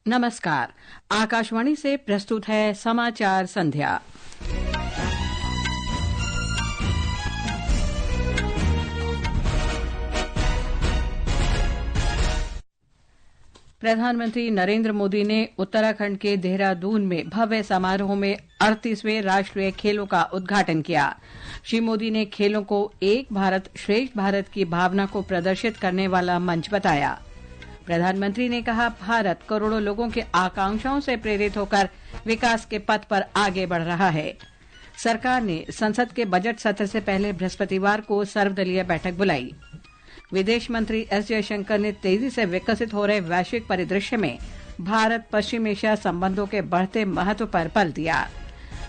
नमस्कार। आकाशवाणी से प्रस्तुत है समाचार संध्या। प्रधानमंत्री नरेंद्र मोदी ने उत्तराखंड के देहरादून में भव्य समारोह में 38वें राष्ट्रीय खेलों का उद्घाटन किया। श्री मोदी ने खेलों को एक भारत श्रेष्ठ भारत की भावना को प्रदर्शित करने वाला मंच बताया। प्रधानमंत्री ने कहा, भारत करोड़ों लोगों के आकांक्षाओं से प्रेरित होकर विकास के पथ पर आगे बढ़ रहा है। सरकार ने संसद के बजट सत्र से पहले बृहस्पतिवार को सर्वदलीय बैठक बुलाई। विदेश मंत्री एस जयशंकर ने तेजी से विकसित हो रहे वैश्विक परिदृश्य में भारत पश्चिम एशिया संबंधों के बढ़ते महत्व पर बल दिया।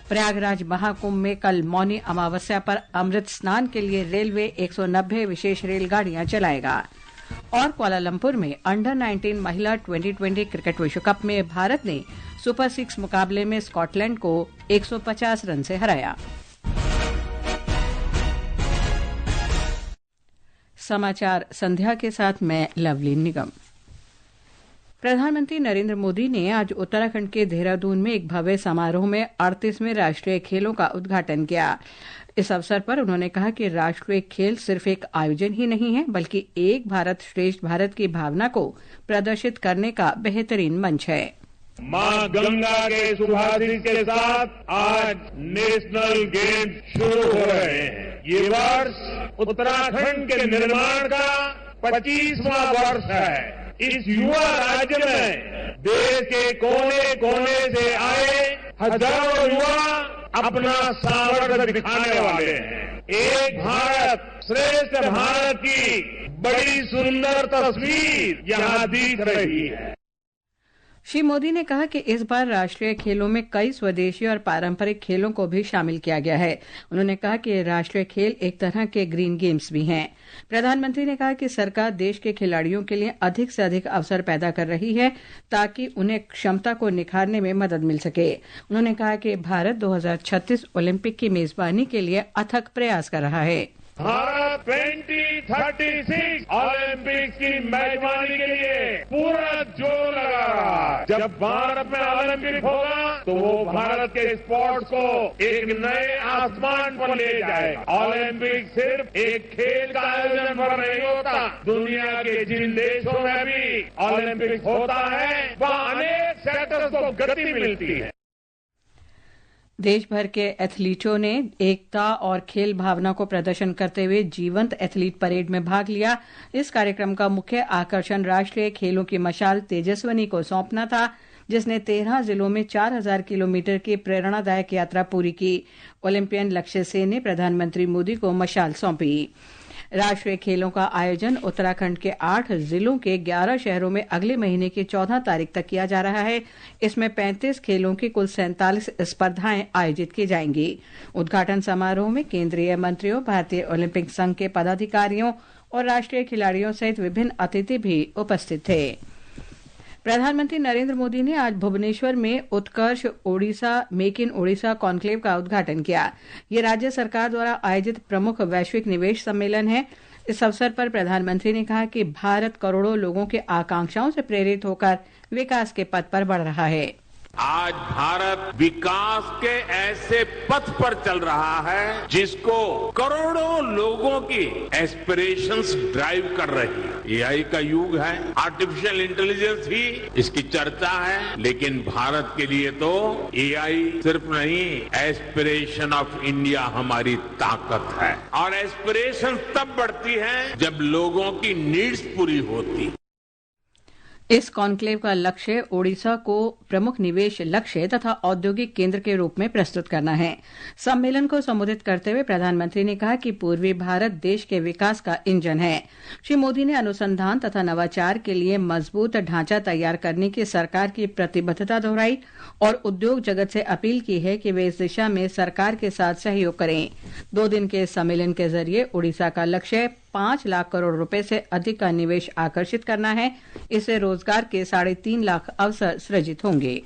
प्रयागराज महाकुंभ में कल मौनी अमावस्या पर अमृत स्नान के लिए रेलवे 190 विशेष रेलगाड़ियां चलाएगा। और कुआलालंपुर में अंडर 19 महिला 2020 क्रिकेट विश्व कप में भारत ने सुपर 6 मुकाबले में स्कॉटलैंड को 150 रन से हराया। समाचार संध्या के साथ मैं लवली निगम। प्रधानमंत्री नरेंद्र मोदी ने आज उत्तराखंड के देहरादून में एक भव्य समारोह में 38वें राष्ट्रीय खेलों का उद्घाटन किया। इस अवसर पर उन्होंने कहा कि राष्ट्रीय खेल सिर्फ एक आयोजन ही नहीं है, बल्कि एक भारत श्रेष्ठ भारत की भावना को प्रदर्शित करने का बेहतरीन मंच है। मां गंगा के सुभाषित के साथ आज नेशनल गेम्स शुरू हो रहे हैं। ये वर्ष उत्तराखंड के निर्माण का 25वां वर्ष है। इस युवा राज्य में देश के कोने कोने से आए हजारों युवा अपना सामर्थ्य दिखाने वाले हैं। एक भारत श्रेष्ठ भारत की बड़ी सुंदर तस्वीर यहां दिख रही है। श्री मोदी ने कहा कि इस बार राष्ट्रीय खेलों में कई स्वदेशी और पारंपरिक खेलों को भी शामिल किया गया है। उन्होंने कहा कि राष्ट्रीय खेल एक तरह के ग्रीन गेम्स भी हैं। प्रधानमंत्री ने कहा कि सरकार देश के खिलाड़ियों के लिए अधिक से अधिक अवसर पैदा कर रही है ताकि उन्हें क्षमता को निखारने में मदद मिल सके। उन्होंने कहा कि भारत 2036 ओलंपिक की मेजबानी के लिए अथक प्रयास कर रहा है। भारत 2036 ओलंपिक्स की मेजबानी के लिए पूरा जोर लगा रहा है। जब भारत में ओलंपिक होगा तो वो भारत के स्पोर्ट्स को एक नए आसमान पर ले जाएगा। ओलंपिक सिर्फ एक खेल का आयोजन पर नहीं होता। दुनिया के जिन देशों में भी ओलंपिक होता है वहाँ अनेक सेक्टर्स को गति मिलती है। देश भर के एथलीटों ने एकता और खेल भावना को प्रदर्शन करते हुए जीवंत एथलीट परेड में भाग लिया। इस कार्यक्रम का मुख्य आकर्षण राष्ट्रीय खेलों की मशाल तेजस्विनी को सौंपना था, जिसने 13 जिलों में 4000 किलोमीटर की प्रेरणादायक यात्रा पूरी की। ओलंपियन लक्ष्य सेन ने प्रधानमंत्री मोदी को मशाल सौंपी। राष्ट्रीय खेलों का आयोजन उत्तराखंड के 8 जिलों के 11 शहरों में अगले महीने की 14 तारीख तक किया जा रहा है। इसमें 35 खेलों की कुल 47 स्पर्धाएं आयोजित की जाएंगी। उद्घाटन समारोह में केंद्रीय मंत्रियों, भारतीय ओलंपिक संघ के पदाधिकारियों और राष्ट्रीय खिलाड़ियों सहित विभिन्न अतिथि भी उपस्थित थे। प्रधानमंत्री नरेंद्र मोदी ने आज भुवनेश्वर में Utkarsh Odisha make in Odisha conclave का उद्घाटन किया। ये राज्य सरकार द्वारा आयोजित प्रमुख वैश्विक निवेश सम्मेलन है। इस अवसर पर प्रधानमंत्री ने कहा कि भारत करोड़ों लोगों के आकांक्षाओं से प्रेरित होकर विकास के पथ पर बढ़ रहा है। आज भारत विकास के ऐसे पथ पर चल रहा है जिसको करोड़ों लोगों की एस्पिरेशंस ड्राइव कर रही है। एआई का युग है, आर्टिफिशियल इंटेलिजेंस ही इसकी चर्चा है, लेकिन भारत के लिए तो एआई सिर्फ नहीं, एस्पिरेशन ऑफ इंडिया हमारी ताकत है। और एस्पिरेशन तब बढ़ती है जब लोगों की नीड्स पूरी होती। इस कॉन्क्लेव का लक्ष्य ओडिशा को प्रमुख निवेश लक्ष्य तथा औद्योगिक केंद्र के रूप में प्रस्तुत करना है। सम्मेलन को संबोधित करते हुए प्रधानमंत्री ने कहा कि पूर्वी भारत देश के विकास का इंजन है। श्री मोदी ने अनुसंधान तथा नवाचार के लिए मजबूत ढांचा तैयार करने की सरकार की प्रतिबद्धता दोहराई और उद्योग जगत से अपील की है कि वे इस दिशा में सरकार के साथ सहयोग करें। 2 दिन के सम्मेलन के जरिए ओडिशा का लक्ष्य 5 लाख करोड़ रुपए से अधिक का निवेश आकर्षित करना है। इससे रोजगार के 3.5 लाख अवसर सृजित होंगे।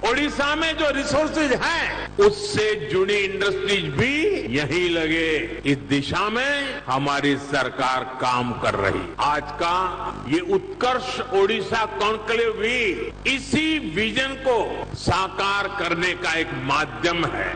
ओडिशा में जो रिसोर्सेज हैं, उससे जुड़ी इंडस्ट्रीज भी यहीं लगे। इस दिशा में हमारी सरकार काम कर रही। आज का ये उत्कर्ष ओडिशा कॉन्क्लेव भी इसी विजन को साकार करने का एक माध्यम है।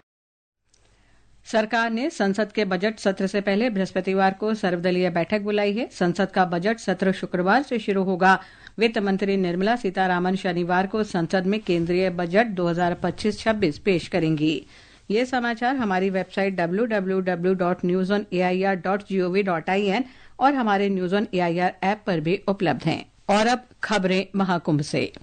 सरकार ने संसद के बजट सत्र से पहले बृहस्पतिवार को सर्वदलीय बैठक बुलाई है। संसद का बजट सत्र शुक्रवार से शुरू होगा। वित्त मंत्री निर्मला सीतारामन शनिवार को संसद में केंद्रीय बजट 2025-26 पेश करेंगी। ये समाचार हमारी वेबसाइट www.newsonair.gov.in और हमारे न्यूज ऑन एआईआर ऐप पर भी उपलब्ध हैं। और अब खबरें महाकुंभ से।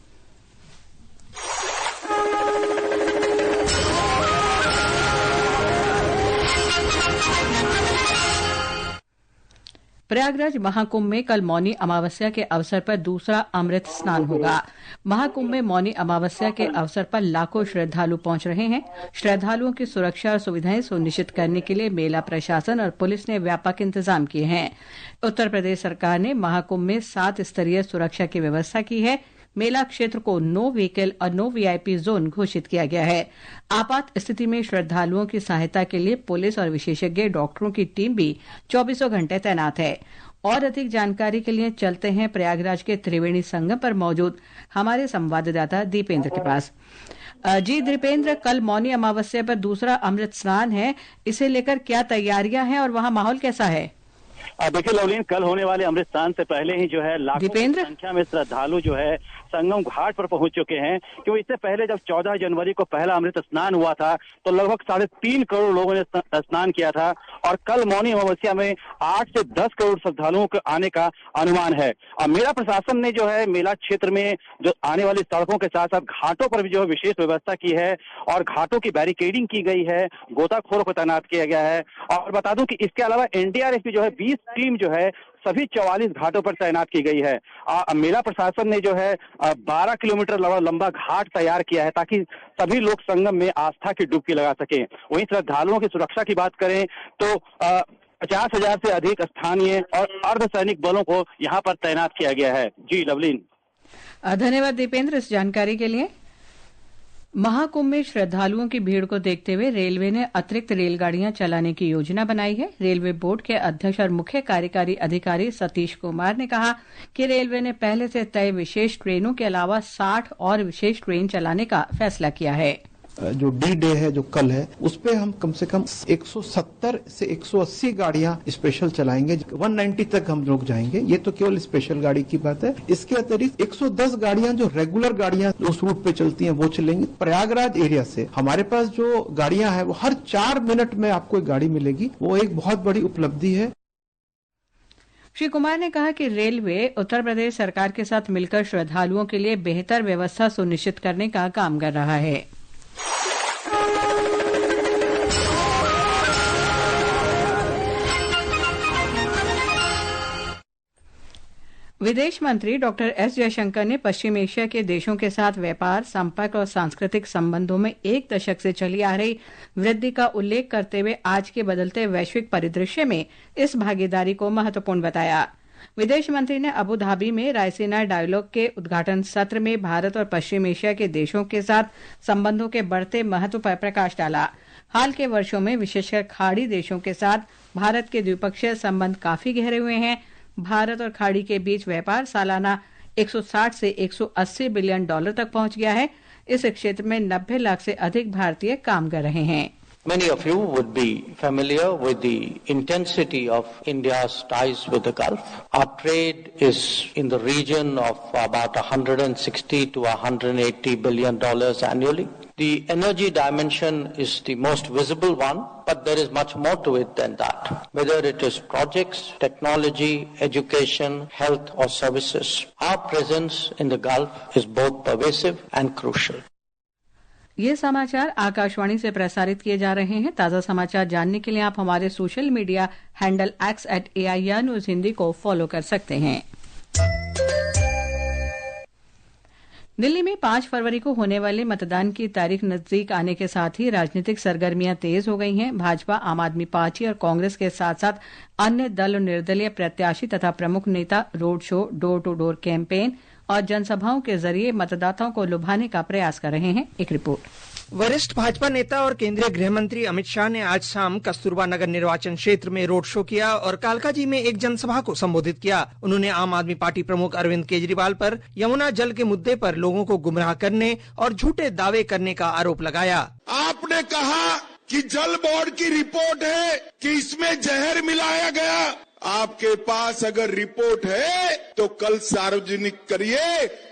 प्रयागराज महाकुंभ में कल मौनी अमावस्या के अवसर पर दूसरा अमृत स्नान होगा। महाकुंभ में मौनी अमावस्या के अवसर पर लाखों श्रद्धालु पहुंच रहे हैं। श्रद्धालुओं की सुरक्षा और सुविधाएं सुनिश्चित करने के लिए मेला प्रशासन और पुलिस ने व्यापक इंतजाम किए हैं। उत्तर प्रदेश सरकार ने महाकुंभ में 7 स्तरीय सुरक्षा की व्यवस्था की है। मेला क्षेत्र को नो व्हीकल और नो वीआईपी जोन घोषित किया गया है। आपात स्थिति में श्रद्धालुओं की सहायता के लिए पुलिस और विशेषज्ञ डॉक्टरों की टीम भी 24 घंटे तैनात है। और अधिक जानकारी के लिए चलते हैं प्रयागराज के त्रिवेणी संगम पर मौजूद हमारे संवाददाता दीपेंद्र के पास। जी दीपेंद्र, कल मौनी अमावस्या पर दूसरा अमृत स्नान है, इसे लेकर क्या तैयारियां हैं और वहां माहौल कैसा है? देखिए लवलीन, कल होने वाले अमृत स्नान से पहले ही जो है लाखों की संख्या में श्रद्धालु जो है संगम घाट पर पहुंच चुके हैं। क्योंकि इससे पहले जब 14 जनवरी को पहला अमृत स्नान हुआ था तो लगभग 3.5 करोड़ लोगों ने स्नान किया था और कल मौनी अमावस्या में 8 से 10 करोड़ श्रद्धालुओं के आने का अनुमान है। और मेला प्रशासन ने जो है मेला क्षेत्र में जो आने वाली सड़कों के साथ साथ घाटों पर भी जो है विशेष व्यवस्था की है और घाटों की बैरिकेडिंग की गई है, गोताखोरों को तैनात किया गया है। और बता दूं कि इसके अलावा एनडीआरएफ की जो है 20 टीम जो है सभी 44 घाटों पर तैनात की गई है। मेला प्रशासन ने जो है 12 किलोमीटर लंबा घाट तैयार किया है ताकि सभी लोग संगम में आस्था की डुबकी लगा सकें। वहीं श्रद्धालुओं की सुरक्षा की बात करें तो 50,000 से अधिक स्थानीय और अर्धसैनिक बलों को यहां पर तैनात किया गया है। जी लवलीन। धन्यवाद दीपेंद्र इस जानकारी के लिए। महाकुंभ में श्रद्धालुओं की भीड़ को देखते हुए रेलवे ने अतिरिक्त रेलगाड़ियां चलाने की योजना बनाई है। रेलवे बोर्ड के अध्यक्ष और मुख्य कार्यकारी अधिकारी सतीश कुमार ने कहा कि रेलवे ने पहले से तय विशेष ट्रेनों के अलावा 60 और विशेष ट्रेन चलाने का फैसला किया है। जो डी डे है जो कल है उस पे हम कम से कम 170 से 180 गाड़ियां स्पेशल चलाएंगे। 190 तक हम लोग जाएंगे। ये तो केवल स्पेशल गाड़ी की बात है। इसके अतिरिक्त 110 गाड़ियां जो रेगुलर गाड़ियां उस रूट पे चलती हैं वो चलेंगी। प्रयागराज एरिया से हमारे पास जो गाड़ियां हैं वो हर 4 मिनट में आपको एक गाड़ी मिलेगी। वो एक बहुत बड़ी उपलब्धि है। श्री कुमार ने कहा कि रेलवे उत्तर प्रदेश सरकार के साथ मिलकर श्रद्धालुओं के लिए बेहतर व्यवस्था सुनिश्चित करने का काम कर रहा है। विदेश मंत्री डॉक्टर एस जयशंकर ने पश्चिम एशिया के देशों के साथ व्यापार, संपर्क और सांस्कृतिक संबंधों में 1 दशक से चली आ रही वृद्धि का उल्लेख करते हुए आज के बदलते वैश्विक परिदृश्य में इस भागीदारी को महत्वपूर्ण बताया। विदेश मंत्री ने अबू धाबी में रायसीना डायलॉग के उद्घाटन सत्र में भारत और पश्चिम एशिया के देशों के साथ संबंधों के बढ़ते महत्व पर प्रकाश डाला। हाल के वर्षों में विशेषकर खाड़ी देशों के साथ भारत के द्विपक्षीय संबंध काफी गहरे हुए हैं। भारत और खाड़ी के बीच व्यापार सालाना 160 से 180 बिलियन डॉलर तक पहुंच गया है। इस क्षेत्र में 90 लाख से अधिक भारतीय काम कर रहे हैं। Many of you would be familiar with the intensity of India's ties with the Gulf. Our trade is in the region of about 160 to 180 billion dollars annually. The energy dimension is the most visible one, but there is much more to it than that. Whether it is projects, technology, education, health or services, our presence in the Gulf is both pervasive and crucial. ये समाचार आकाशवाणी से प्रसारित किए जा रहे हैं। ताज़ा समाचार जानने के लिए आप हमारे social media handle @AIR news Hindi को फॉलो कर सकते हैं। दिल्ली में 5 फरवरी को होने वाले मतदान की तारीख नजदीक आने के साथ ही राजनीतिक सरगर्मियां तेज हो गई हैं। भाजपा, आम आदमी पार्टी और कांग्रेस के साथ साथ अन्य दल और निर्दलीय प्रत्याशी तथा प्रमुख नेता road show, door to door campaign और जनसभाओं के जरिए मतदाताओं को लुभाने का प्रयास कर रहे हैं। एक रिपोर्ट। वरिष्ठ भाजपा नेता और केंद्रीय गृह मंत्री अमित शाह ने आज शाम कस्तूरबा नगर निर्वाचन क्षेत्र में रोड शो किया और कालकाजी में एक जनसभा को संबोधित किया। उन्होंने आम आदमी पार्टी प्रमुख अरविंद केजरीवाल पर यमुना जल के मुद्दे पर लोगों को गुमराह करने और झूठे दावे करने का आरोप लगाया। आपने कहा कि जल बोर्ड की रिपोर्ट है कि इसमें जहर मिलाया गया। आपके पास अगर रिपोर्ट है तो कल सार्वजनिक करिए,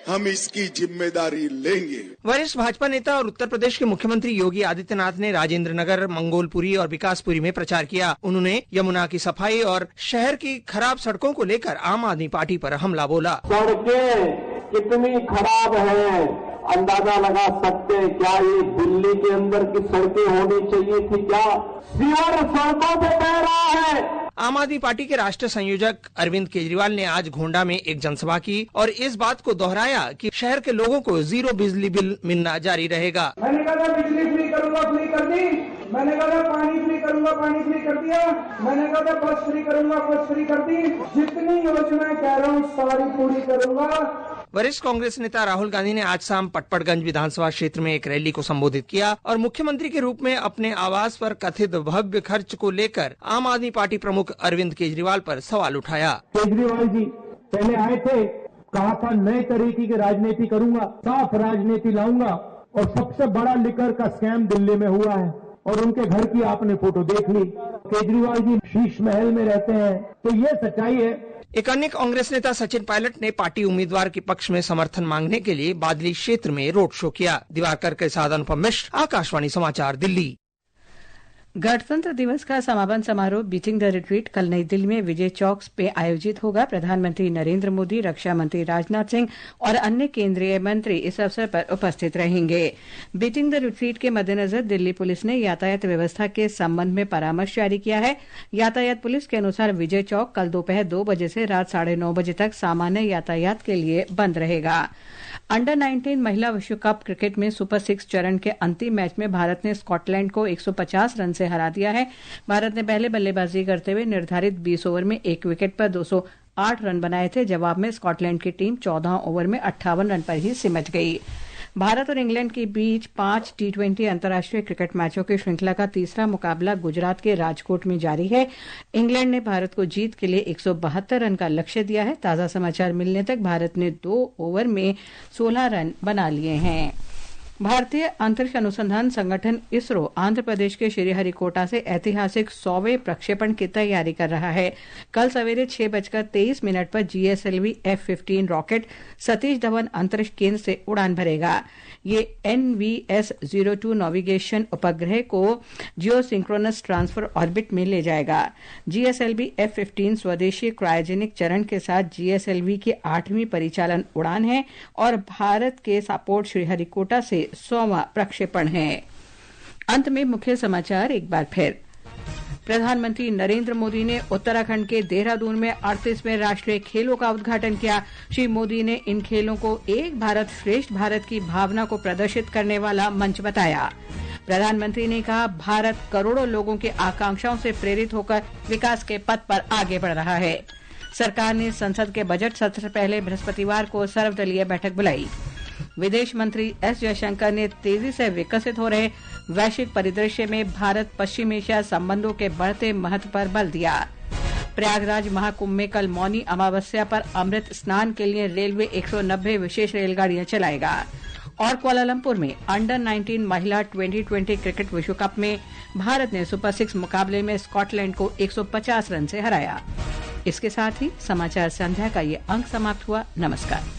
हम इसकी जिम्मेदारी लेंगे। वरिष्ठ भाजपा नेता और उत्तर प्रदेश के मुख्यमंत्री योगी आदित्यनाथ ने राजेंद्र नगर, मंगोलपुरी और विकासपुरी में प्रचार किया। उन्होंने यमुना की सफाई और शहर की खराब सड़कों को लेकर आम आदमी पार्टी पर हमला बोला। सड़कें कितनी खराब है, अंदाजा लगा सकते हैं क्या ये दिल्ली के अंदर की सड़कें होनी चाहिए थी क्या? सीवर सड़कों पे बह रहा है। आम आदमी पार्टी के राष्ट्रीय संयोजक अरविंद केजरीवाल ने आज घोंडा में एक जनसभा की और इस बात को दोहराया कि शहर के लोगों को 0 बिजली बिल मिलना जारी रहेगा। मैंने कहा था बिजली फ्री करूंगा, फ्री कर दी। मैंने कहा था पानी फ्री करूंगा, पानी फ्री कर दिया। मैंने कहा था बस फ्री करूंगा, बस फ्री कर दी। जितनी योजनाएं कह रहा हूँ सारी पूरी करूंगा। वरिष्ठ कांग्रेस नेता राहुल गांधी ने आज शाम पटपड़गंज विधानसभा क्षेत्र में एक रैली को संबोधित किया और मुख्यमंत्री के रूप में अपने आवास पर कथित भव्य खर्च को लेकर आम आदमी पार्टी प्रमुख अरविंद केजरीवाल पर सवाल उठाया। केजरीवाल जी पहले आए थे, कहा था नए तरीके की राजनीति करूंगा, साफ राजनीति लाऊंगा और सबसे बड़ा लिकर का स्कैम दिल्ली में हुआ है और उनके घर की आपने फोटो देख ली। केजरीवाल जी शीश महल में रहते हैं, तो ये सच्चाई है। एक अन्य कांग्रेस नेता सचिन पायलट ने पार्टी उम्मीदवार के पक्ष में समर्थन मांगने के लिए बादली क्षेत्र में रोड शो किया। दिवाकर के साथ अनुपम मिश्र, आकाशवाणी समाचार, दिल्ली। गणतंत्र दिवस का समापन समारोह बीटिंग द रिट्रीट कल नई दिल्ली में विजय चौक पे आयोजित होगा। प्रधानमंत्री नरेंद्र मोदी, रक्षा मंत्री राजनाथ सिंह और अन्य केंद्रीय मंत्री इस अवसर पर उपस्थित रहेंगे। बीटिंग द रिट्रीट के मद्देनजर दिल्ली पुलिस ने यातायात व्यवस्था के संबंध में परामर्श जारी किया है। यातायात पुलिस के अनुसार विजय चौक कल दोपहर 2 बजे से रात 9:30 बजे तक सामान्य यातायात के लिए बंद रहेगा। अंडर 19 महिला विश्व कप क्रिकेट में सुपर 6 चरण के अंतिम मैच में भारत ने स्कॉटलैंड को 150 रन से हरा दिया है। भारत ने पहले बल्लेबाजी करते हुए निर्धारित 20 ओवर में 1 विकेट पर 208 रन बनाए थे। जवाब में स्कॉटलैंड की टीम 14 ओवर में 58 रन पर ही सिमट गई। भारत और इंग्लैंड के बीच 5 T20 अंतर्राष्ट्रीय क्रिकेट मैचों की श्रृंखला का तीसरा मुकाबला गुजरात के राजकोट में जारी है। इंग्लैंड ने भारत को जीत के लिए 172 रन का लक्ष्य दिया है। ताजा समाचार मिलने तक भारत ने 2 ओवर में 16 रन बना लिए हैं। भारतीय अंतरिक्ष अनुसंधान संगठन इसरो आंध्र प्रदेश के श्रीहरिकोटा से ऐतिहासिक 100वें प्रक्षेपण की तैयारी कर रहा है। कल सवेरे 6:23 पर GSLV F-15 rocket Satish Dhawan अंतरिक्ष केंद्र से उड़ान भरेगा। ये NVS-02 नेविगेशन उपग्रह को जियोसिंक्रोनस ट्रांसफर ऑर्बिट में ले जाएगा। GSLV F-15 स्वदेशी क्रायोजेनिक चरण के साथ GSLV की 8वीं परिचालन उड़ान है और भारत के सापोर्ट श्रीहरिकोटा से 100वां प्रक्षेपण है। अंत में मुख्य समाचार एक बार फिर। प्रधानमंत्री नरेंद्र मोदी ने उत्तराखंड के देहरादून में 38वें राष्ट्रीय खेलों का उद्घाटन किया। श्री मोदी ने इन खेलों को एक भारत श्रेष्ठ भारत की भावना को प्रदर्शित करने वाला मंच बताया। प्रधानमंत्री ने कहा, भारत करोड़ों लोगों की आकांक्षाओं से प्रेरित होकर विकास के पथ पर आगे बढ़ रहा है। सरकार ने संसद के बजट सत्र से पहले बृहस्पतिवार को सर्वदलीय बैठक बुलाई। विदेश मंत्री एस जयशंकर ने तेजी से विकसित हो रहे वैश्विक परिदृश्य में भारत पश्चिम एशिया संबंधों के बढ़ते महत्व पर बल दिया। प्रयागराज महाकुंभ में कल मौनी अमावस्या पर अमृत स्नान के लिए रेलवे 190 विशेष रेलगाड़ियां चलाएगा। और कुआलालंपुर में अंडर 19 महिला 2020 क्रिकेट विश्व कप में भारत ने सुपर 6 मुकाबले में स्कॉटलैंड को 150 रन से हराया। इसके साथ ही समाचार संध्या का ये अंक समाप्त हुआ। नमस्कार।